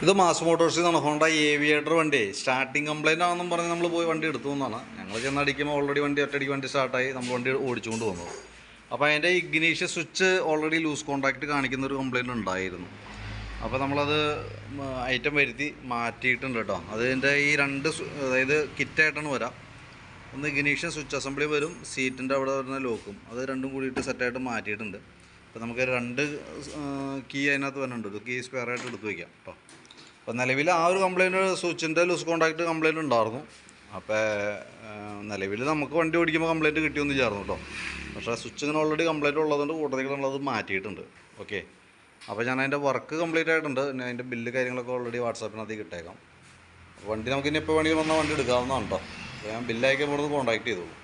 ഇത് മാസ് മോട്ടോഴ്സിൽ നിന്നാണ് Honda aviator വണ്ടി. സ്റ്റാർട്ടിങ് കംപ്ലൈൻ്റ് ആണെന്നും പറഞ്ഞ് നമ്മൾ പോയി വണ്ടി എടുത്തു എന്നാണ്. ഞങ്ങൾ ചെന്നടിക്കുമ്പോൾ ഓൾറെഡി ഒറ്റയടിക്ക് വണ്ടി സ്റ്റാർട്ടായി, നമ്മൾ വണ്ടി ഓടിച്ചുകൊണ്ട് വന്നത്. അപ്പോൾ അതിൻ്റെ ignition switch already loose contact കാണിക്കുന്നൊരു കംപ്ലൈൻറ്റ് ഉണ്ടായിരുന്നു. അപ്പോൾ നമ്മളത് ഐറ്റം വരുത്തി മാറ്റിയിട്ടുണ്ട് കേട്ടോ. അതിൻ്റെ ഈ രണ്ട് അതായത് കിറ്റായിട്ടാണ് വരാം. ഒന്ന് ഇഗ്നീഷ്യൻ സ്വിച്ച് അസംബ്ലി വരും, സീറ്റിൻ്റെ അവിടെ വരുന്ന ലോക്കും, അത് രണ്ടും കൂടിയിട്ട് സെറ്റായിട്ട് മാറ്റിയിട്ടുണ്ട്. അപ്പോൾ നമുക്ക് രണ്ട് കീ അതിനകത്ത് വരുന്നുണ്ട്. ഒരു കീ സ്പെയർ ആയിട്ട് എടുത്ത് വയ്ക്കാം കേട്ടോ. അപ്പോൾ നിലവിൽ ആ ഒരു കംപ്ലയിൻറ്റ് സ്വിച്ചിൻ്റെ ലൂസ് കോൺടാക്റ്റ് കംപ്ലയിൻറ്റ് ഉണ്ടായിരുന്നു. അപ്പോൾ നിലവിൽ നമുക്ക് വണ്ടി ഓടിക്കുമ്പോൾ കംപ്ലയിൻറ്റ് കിട്ടിയൊന്നും ചേർന്നു കേട്ടോ. പക്ഷേ സ്വിച്ച് ഇങ്ങനെ ഓൾറെഡി കംപ്ലയിൻറ്റ് ഉള്ളതുകൊണ്ട് കൂട്ടത്തിലുള്ളത് മാറ്റിയിട്ടുണ്ട്. ഓക്കെ, അപ്പോൾ ഞാൻ അതിൻ്റെ വർക്ക് കംപ്ലീറ്റ് ആയിട്ടുണ്ട്. പിന്നെ അതിൻ്റെ ബില്ല് കാര്യങ്ങളൊക്കെ ഓൾറെഡി വാട്സാപ്പിനകത്ത് കിട്ടേക്കാം. വണ്ടി നമുക്ക് ഇനി എപ്പോൾ വേണമെങ്കിലും വന്നാൽ വണ്ടി എടുക്കാവുന്നതാണ് കേട്ടോ. അപ്പോൾ ഞാൻ ബില്ല് അയക്കുമ്പോൾ കോൺടാക്ട് ചെയ്തോളൂ.